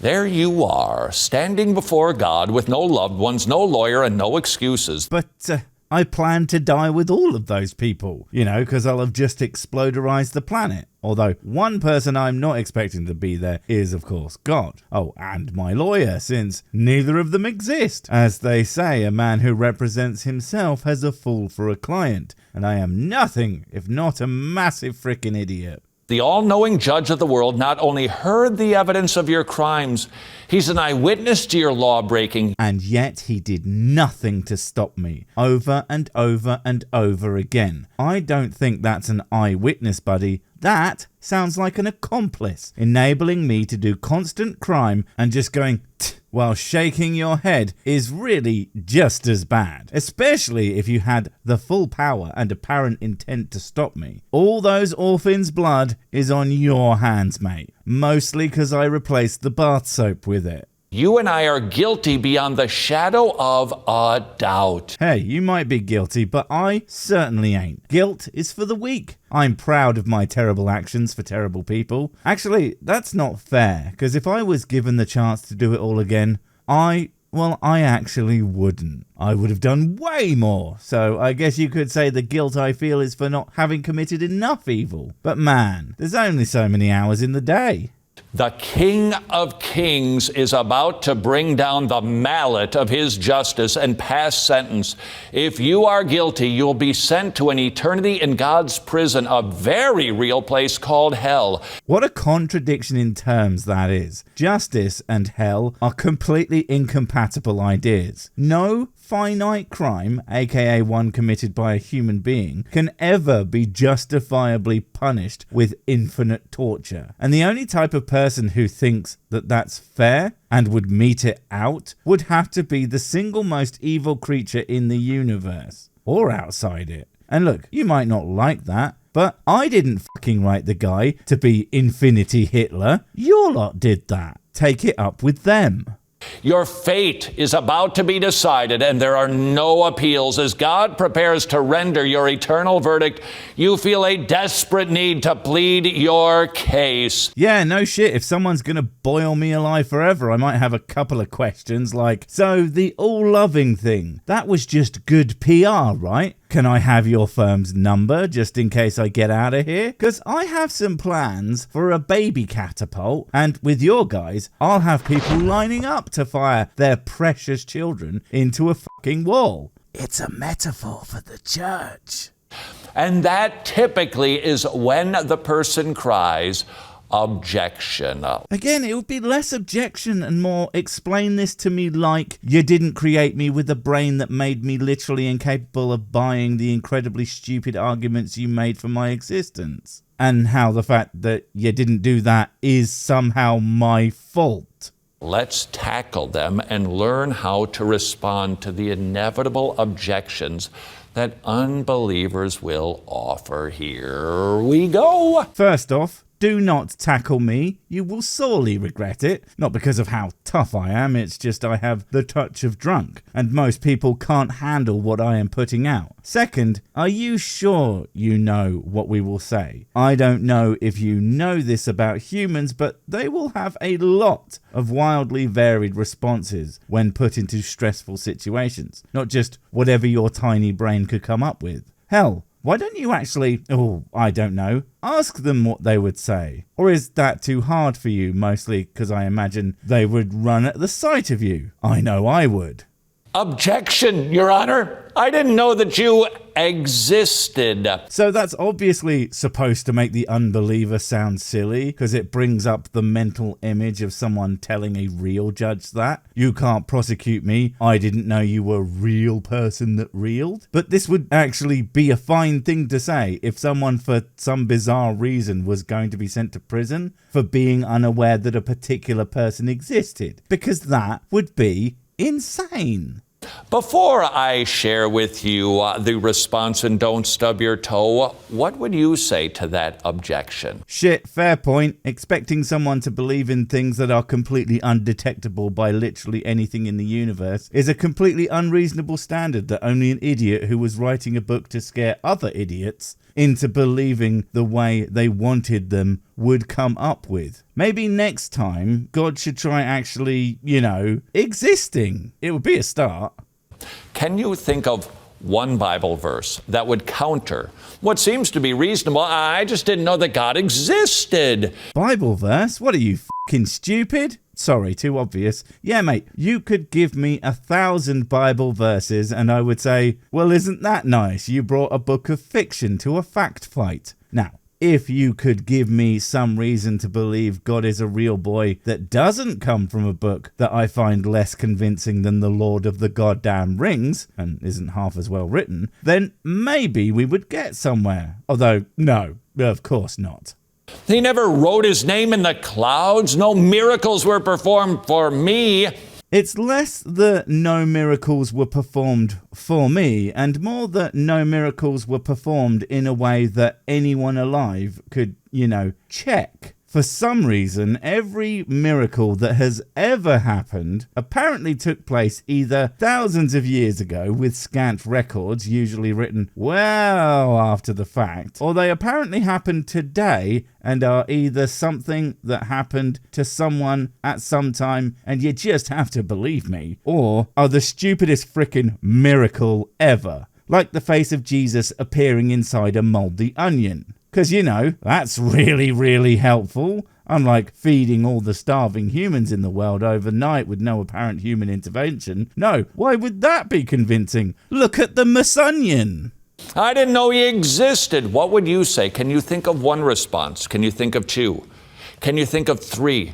There you are, standing before God with no loved ones, no lawyer, and no excuses. But I plan to die with all of those people, because I'll have just exploderized the planet. Although one person I'm not expecting to be there is, of course, God. Oh, and my lawyer, since neither of them exist. As they say, a man who represents himself has a fool for a client. And I am nothing if not a massive frickin' idiot. The all-knowing judge of the world not only heard the evidence of your crimes, he's an eyewitness to your law-breaking. And yet he did nothing to stop me, over and over and over again. I don't think that's an eyewitness, buddy. That sounds like an accomplice, enabling me to do constant crime and just going tch while shaking your head is really just as bad, especially if you had the full power and apparent intent to stop me. All those orphans' blood is on your hands, mate, mostly because I replaced the bath soap with it. You and I are guilty beyond the shadow of a doubt. Hey, you might be guilty, but I certainly ain't. Guilt is for the weak. I'm proud of my terrible actions for terrible people. Actually, that's not fair, because if I was given the chance to do it all again, I actually wouldn't. I would have done way more. So I guess you could say the guilt I feel is for not having committed enough evil. But man, there's only so many hours in the day. The King of Kings is about to bring down the mallet of his justice and pass sentence. If you are guilty, you'll be sent to an eternity in God's prison, a very real place called hell. What a contradiction in terms that is. Justice and hell are completely incompatible ideas. No finite crime, aka one committed by a human being, can ever be justifiably punished with infinite torture. And the only type of person who thinks that that's fair and would mete it out would have to be the single most evil creature in the universe, or outside it. And look, you might not like that, but I didn't fucking write the guy to be Infinity Hitler. Your lot did that. Take it up with them. Your fate is about to be decided, and there are no appeals. As God prepares to render your eternal verdict, you feel a desperate need to plead your case. Yeah, no shit. If someone's gonna boil me alive forever, I might have a couple of questions like, so the all-loving thing, that was just good PR, right? Can I have your firm's number just in case I get out of here? Because I have some plans for a baby catapult, and with your guys, I'll have people lining up to fire their precious children into a fucking wall. It's a metaphor for the church. And that typically is when the person cries, objection. Again, it would be less objection and more explain this to me like you didn't create me with a brain that made me literally incapable of buying the incredibly stupid arguments you made for my existence. And how the fact that you didn't do that is somehow my fault. Let's tackle them and learn how to respond to the inevitable objections that unbelievers will offer. Here we go. First off, do not tackle me. You will sorely regret it. Not because of how tough I am, it's just I have the touch of drunk, and most people can't handle what I am putting out. Second, are you sure you know what we will say? I don't know if you know this about humans, but they will have a lot of wildly varied responses when put into stressful situations, not just whatever your tiny brain could come up with. Hell, why don't you actually, I don't know, ask them what they would say? Or is that too hard for you, mostly because I imagine they would run at the sight of you? I know I would. Objection, Your Honor. I didn't know that you existed. So that's obviously supposed to make the unbeliever sound silly, because it brings up the mental image of someone telling a real judge that. You can't prosecute me. I didn't know you were a real person that reeled. But this would actually be a fine thing to say if someone for some bizarre reason was going to be sent to prison for being unaware that a particular person existed, because that would be insane. Before I share with you the response and don't stub your toe, what would you say to that objection? Shit, fair point. Expecting someone to believe in things that are completely undetectable by literally anything in the universe is a completely unreasonable standard that only an idiot who was writing a book to scare other idiots into believing the way they wanted them would come up with. Maybe next time God should try actually, existing. It would be a start. Can you think of one Bible verse that would counter what seems to be reasonable? I just didn't know that God existed. Bible verse? What are you, f***ing stupid? Sorry, too obvious. Yeah, mate, you could give me 1,000 Bible verses and I would say, well, isn't that nice? You brought a book of fiction to a fact fight. Now, if you could give me some reason to believe God is a real boy that doesn't come from a book that I find less convincing than The Lord of the Goddamn Rings, and isn't half as well written, then maybe we would get somewhere. Although, no, of course not. He never wrote his name in the clouds. No miracles were performed for me. It's less that no miracles were performed for me, and more that no miracles were performed in a way that anyone alive could, check. For some reason, every miracle that has ever happened apparently took place either thousands of years ago with scant records, usually written well after the fact, or they apparently happened today and are either something that happened to someone at some time and you just have to believe me, or are the stupidest frickin' miracle ever, like the face of Jesus appearing inside a mouldy onion. Because, that's really, really helpful. Unlike feeding all the starving humans in the world overnight with no apparent human intervention. No, why would that be convincing? Look at the Masonian. I didn't know he existed. What would you say? Can you think of one response? Can you think of two? Can you think of three?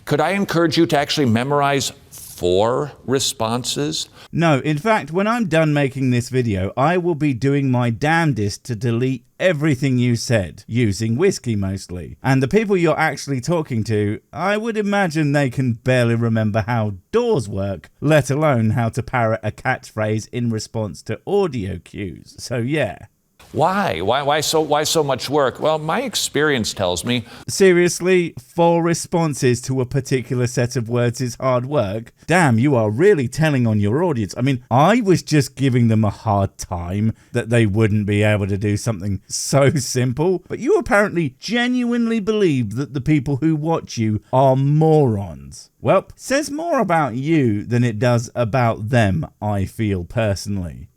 Could I encourage you to actually memorize 4 responses? No, in fact, when I'm done making this video, I will be doing my damnedest to delete everything you said, using whiskey mostly. And the people you're actually talking to, I would imagine they can barely remember how doors work, let alone how to parrot a catchphrase in response to audio cues. So yeah. Why? Why so much work? Well, my experience tells me... Seriously, 4 responses to a particular set of words is hard work? Damn, you are really telling on your audience. I mean, I was just giving them a hard time that they wouldn't be able to do something so simple, but you apparently genuinely believe that the people who watch you are morons. Well, says more about you than it does about them, I feel personally.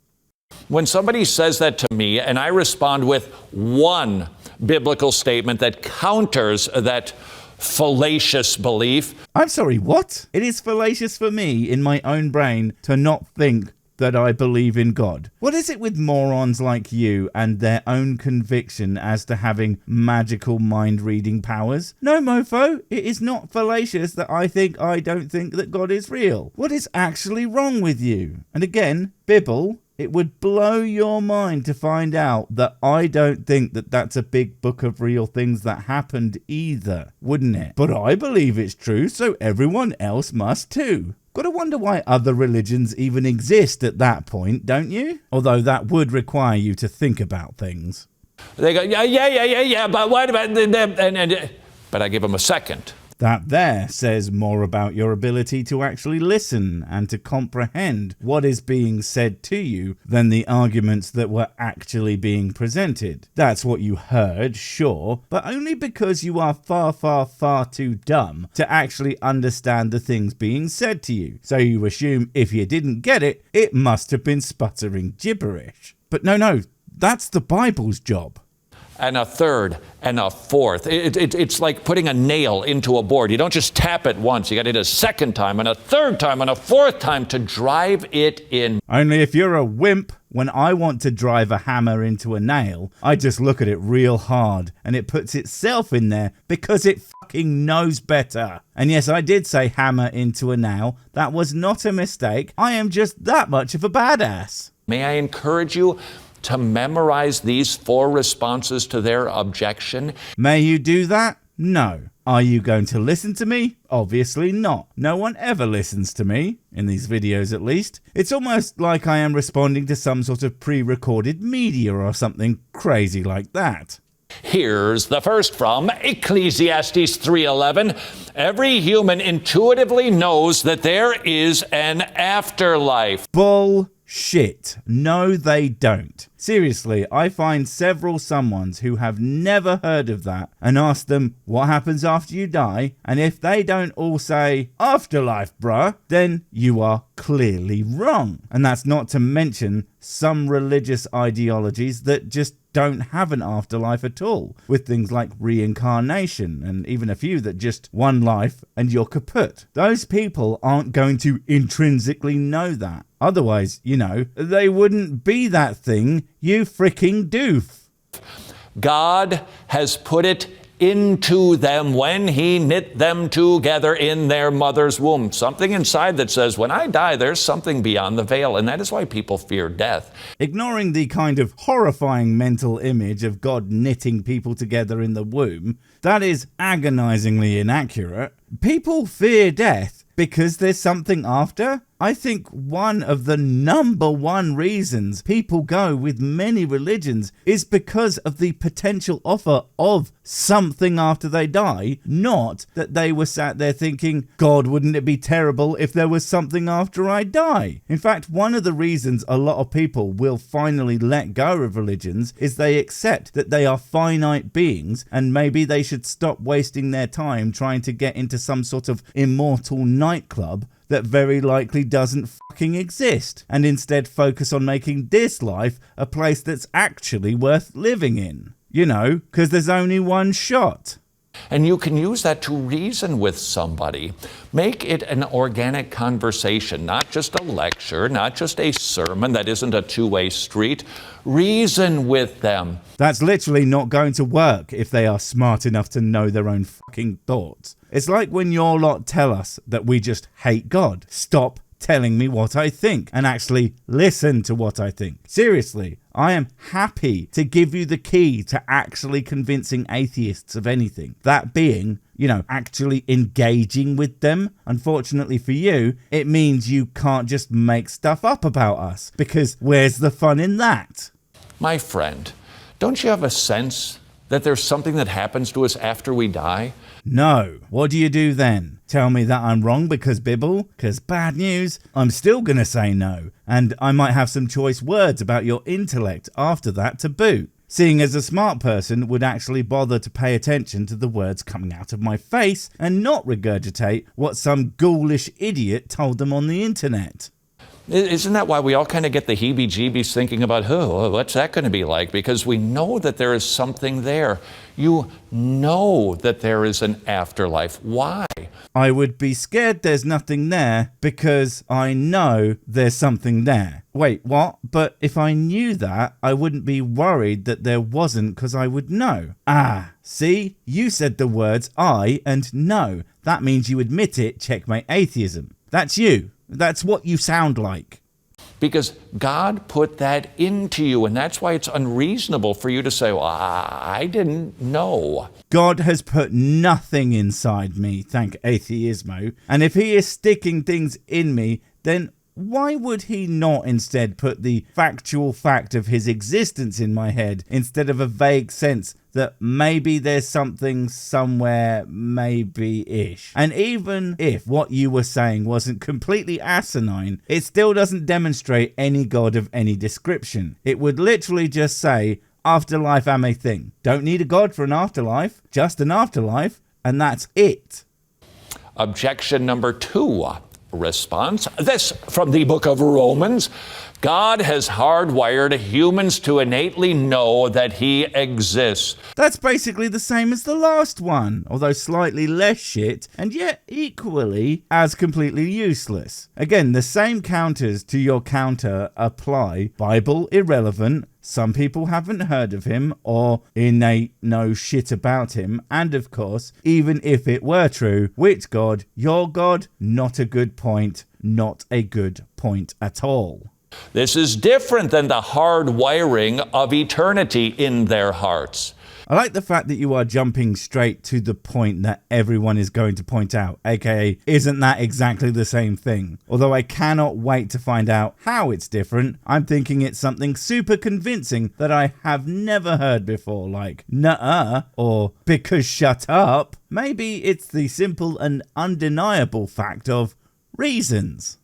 When somebody says that to me and I respond with one biblical statement that counters that fallacious belief. I'm sorry, what? It is fallacious for me in my own brain to not think that I believe in God. What is it with morons like you and their own conviction as to having magical mind-reading powers? No, mofo, it is not fallacious that I don't think that God is real. What is actually wrong with you? And again, Bibble, it would blow your mind to find out that I don't think that that's a big book of real things that happened either, wouldn't it? But I believe it's true, so everyone else must too. Gotta wonder why other religions even exist at that point, don't you? Although that would require you to think about things. They go, yeah, but what about... But I give them a second. That there says more about your ability to actually listen and to comprehend what is being said to you than the arguments that were actually being presented. That's what you heard, sure, but only because you are far too dumb to actually understand the things being said to you. So you assume if you didn't get it, it must have been sputtering gibberish. But no, that's the Bible's job. And a third, and a fourth. It's like putting a nail into a board. You don't just tap it once. You got to hit a second time, and a third time, and a fourth time to drive it in. Only if you're a wimp, when I want to drive a hammer into a nail, I just look at it real hard, and it puts itself in there because it fucking knows better. And yes, I did say hammer into a nail. That was not a mistake. I am just that much of a badass. May I encourage you to memorize these 4 responses to their objection? May you do that? No. Are you going to listen to me? Obviously not. No one ever listens to me, in these videos at least. It's almost like I am responding to some sort of pre-recorded media or something crazy like that. Here's the first from Ecclesiastes 3:11. Every human intuitively knows that there is an afterlife. Bull shit. No, they don't. Seriously, I find several someones who have never heard of that and ask them what happens after you die, and if they don't all say, afterlife, bruh, then you are clearly wrong. And that's not to mention some religious ideologies that just don't have an afterlife at all, with things like reincarnation, and even a few that just one life and you're kaput. Those people aren't going to intrinsically know that. Otherwise, you know, they wouldn't be that thing, you freaking doof. God has put it into them when he knit them together in their mother's womb. Something inside that says, when I die, there's something beyond the veil, and that is why people fear death. Ignoring the kind of horrifying mental image of God knitting people together in the womb, that is agonizingly inaccurate. People fear death because there's something after. I think one of the number one reasons people go with many religions is because of the potential offer of something after they die, not that they were sat there thinking, God, wouldn't it be terrible if there was something after I die? In fact, one of the reasons a lot of people will finally let go of religions is they accept that they are finite beings, and maybe they should stop wasting their time trying to get into some sort of immortal nightclub that very likely doesn't fucking exist, and instead focus on making this life a place that's actually worth living in. You know, because there's only one shot. And you can use that to reason with somebody. Make it an organic conversation, not just a lecture, not just a sermon that isn't a two-way street. Reason with them. That's literally not going to work if they are smart enough to know their own fucking thoughts. It's like when your lot tell us that we just hate God. Stop telling me what I think and actually listen to what I think. Seriously, I am happy to give you the key to actually convincing atheists of anything. That being, you know, actually engaging with them. Unfortunately for you, it means you can't just make stuff up about us, because where's the fun in that? My friend, don't you have a sense that there's something that happens to us after we die? No. What do you do then? Tell me that I'm wrong because Bibble? Because bad news, I'm still going to say no. And I might have some choice words about your intellect after that to boot. Seeing as a smart person would actually bother to pay attention to the words coming out of my face and not regurgitate what some ghoulish idiot told them on the internet. Isn't that why we all kind of get the heebie-jeebies thinking about, oh, what's that going to be like? Because we know that there is something there. You know that there is an afterlife. Why? I would be scared there's nothing there because I know there's something there. Wait, what? But if I knew that, I wouldn't be worried that there wasn't because I would know. Ah, see? You said the words I and no. That means you admit it, checkmate atheism. That's you. That's what you sound like. Because God put that into you, and that's why it's unreasonable for you to say, well, I didn't know. God has put nothing inside me, thank atheismo. And if he is sticking things in me, then why would he not instead put the factual fact of his existence in my head instead of a vague sense that maybe there's something somewhere, maybe-ish? And even if what you were saying wasn't completely asinine, it still doesn't demonstrate any God of any description. It would literally just say, afterlife am a thing. Don't need a God for an afterlife, just an afterlife, and that's it. Objection number 2. Response. This from the book of Romans. God has hardwired humans to innately know that he exists. That's basically the same as the last one, although slightly less shit, and yet equally as completely useless. Again, the same counters to your counter apply. Bible irrelevant. Some people haven't heard of him, or innate know shit about him, and of course, even if it were true, which God? Your God? Not a good point. Not a good point at all. This is different than the hard wiring of eternity in their hearts. I like the fact that you are jumping straight to the point that everyone is going to point out, aka, isn't that exactly the same thing? Although I cannot wait to find out how it's different. I'm thinking it's something super convincing that I have never heard before, like nuh-uh, or because shut up. Maybe it's the simple and undeniable fact of reasons.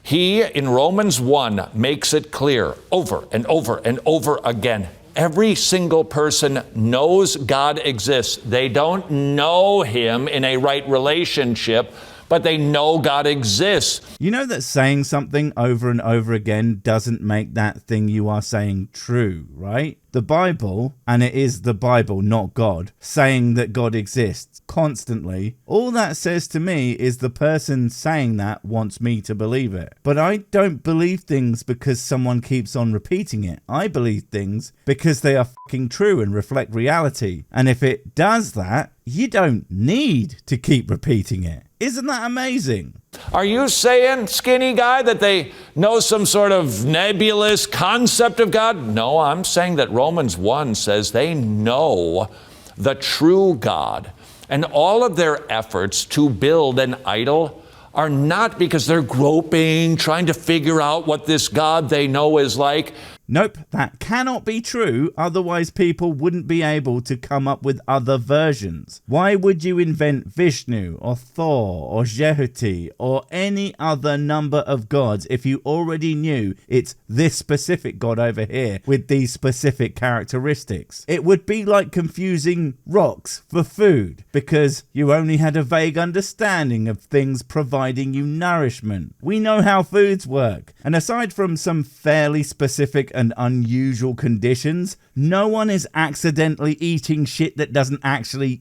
He, in Romans 1, makes it clear over and over and over again. Every single person knows God exists. They don't know him in a right relationship, but they know God exists. You know that saying something over and over again doesn't make that thing you are saying true, right? The Bible, and it is the Bible, not God, saying that God exists constantly, all that says to me is the person saying that wants me to believe it. But I don't believe things because someone keeps on repeating it. I believe things because they are fucking true and reflect reality. And if it does that, you don't need to keep repeating it. Isn't that amazing? Are you saying, skinny guy, that they know some sort of nebulous concept of God? No, I'm saying that Romans 1 says they know the true God. And all of their efforts to build an idol are not because they're groping, trying to figure out what this God they know is like. Nope, that cannot be true, otherwise people wouldn't be able to come up with other versions. Why would you invent Vishnu or Thor or Jehuti or any other number of gods if you already knew it's this specific god over here with these specific characteristics? It would be like confusing rocks for food because you only had a vague understanding of things providing you nourishment. We know how foods work, and aside from some fairly specific and unusual conditions, no one is accidentally eating shit that doesn't actually,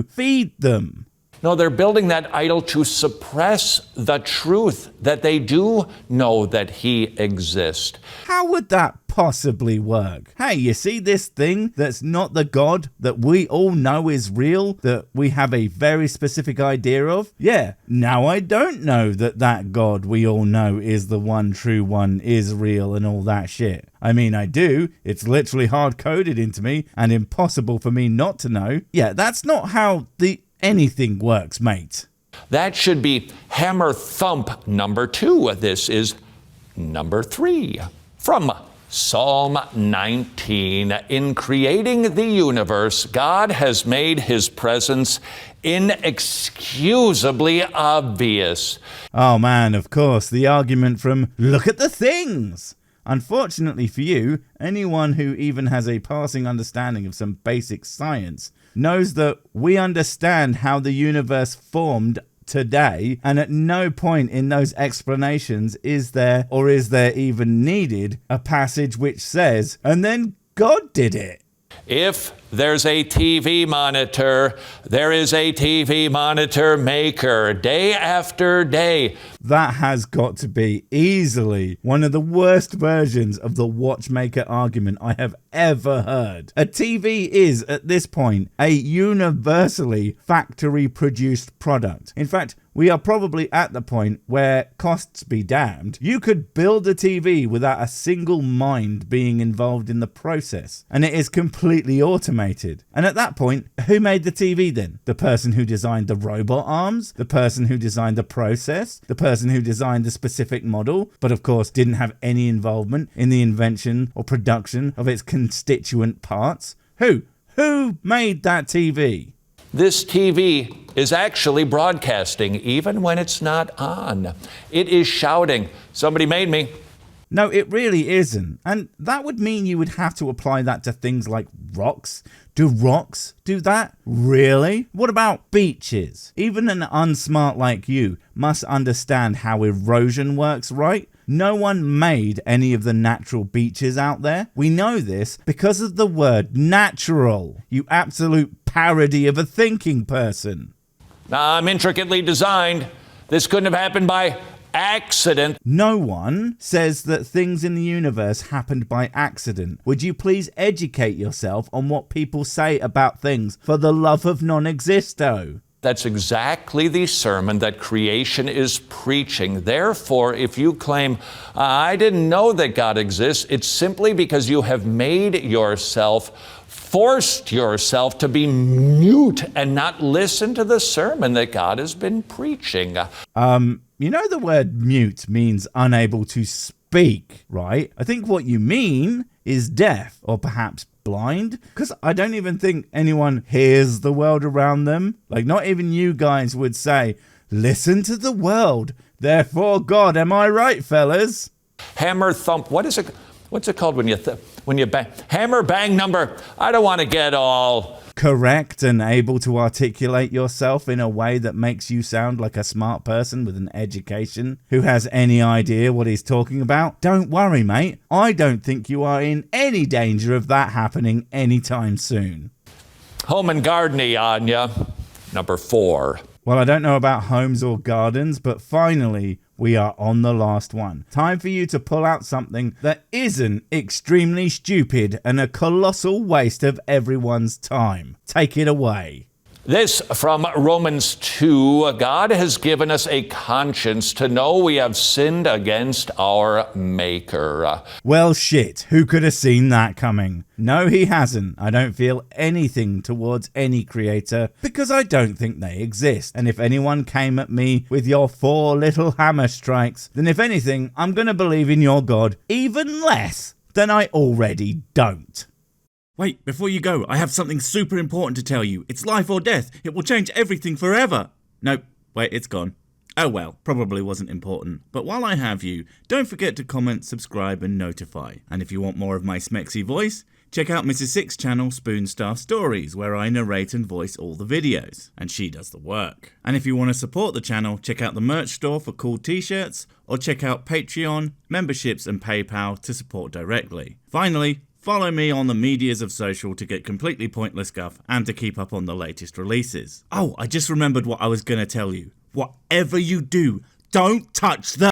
feed them. No, they're building that idol to suppress the truth that they do know that he exists. How would that possibly work? Hey, you see this thing that's not the God that we all know is real, that we have a very specific idea of? Yeah, now I don't know that God we all know is the one true one, is real and all that shit. I mean, I do. It's literally hard-coded into me and impossible for me not to know. Yeah, that's not how anything works, mate. That should be hammer thump number 2. This is number 3. From Psalm 19, in creating the universe, God has made his presence inexcusably obvious. Oh man, of course, the argument from look at the things. Unfortunately for you, anyone who even has a passing understanding of some basic science knows that we understand how the universe formed today, and at no point in those explanations is there, or is there even needed, a passage which says, and then God did it. If there's a TV monitor, there is a TV monitor maker, day after day. That has got to be easily one of the worst versions of the watchmaker argument I have ever heard. A TV is, at this point, a universally factory-produced product. In fact, we are probably at the point where, costs be damned, you could build a TV without a single mind being involved in the process, and it is completely automated. And at that point, who made the TV then? The person who designed the robot arms? The person who designed the process? The person who designed the specific model, but of course didn't have any involvement in the invention or production of its constituent parts? Who made that TV? This TV is actually broadcasting even when it's not on. It is shouting, somebody made me. No, it really isn't. And that would mean you would have to apply that to things like rocks. Do rocks do that? Really? What about beaches? Even an unsmart like you must understand how erosion works, right? No one made any of the natural beaches out there. We know this because of the word natural. You absolute parody of a thinking person. I'm intricately designed. This couldn't have happened by accident. No one says that things in the universe happened by accident. Would you please educate yourself on what people say about things, for the love of non-existo? That's exactly the sermon that creation is preaching. Therefore, if you claim, I didn't know that God exists, it's simply because you have forced yourself to be mute and not listen to the sermon that God has been preaching. You know the word mute means unable to speak, right? I think what you mean is deaf, or perhaps blind, because I don't even think anyone hears the world around them. Like, not even you guys would say Listen to the world, therefore God. Am I right, fellas? Hammer, thump, what's it called when you bang? Hammer, bang, number. I don't want to get all correct and able to articulate yourself in a way that makes you sound like a smart person with an education who has any idea what he's talking about. Don't worry, mate. I don't think you are in any danger of that happening anytime soon. home and gardening on ya. Number 4. Well, I don't know about homes or gardens, but finally, we are on the last one. Time for you to pull out something that isn't extremely stupid and a colossal waste of everyone's time. Take it away. This from Romans 2. God has given us a conscience to know we have sinned against our Maker. Well, shit. Who could have seen that coming? No, he hasn't. I don't feel anything towards any creator because I don't think they exist. And if anyone came at me with your 4 little hammer strikes, then if anything, I'm going to believe in your God even less than I already don't. Wait, before you go, I have something super important to tell you. It's life or death. It will change everything forever. Nope, wait, it's gone. Oh well, probably wasn't important. But while I have you, don't forget to comment, subscribe and notify. And if you want more of my smexy voice, check out Mrs. Six's channel Spoonstaff Stories, where I narrate and voice all the videos. And she does the work. And if you want to support the channel, check out the merch store for cool t-shirts, or check out Patreon, memberships and PayPal to support directly. Finally, follow me on the medias of social to get completely pointless guff and to keep up on the latest releases. Oh, I just remembered what I was going to tell you. Whatever you do, don't touch the...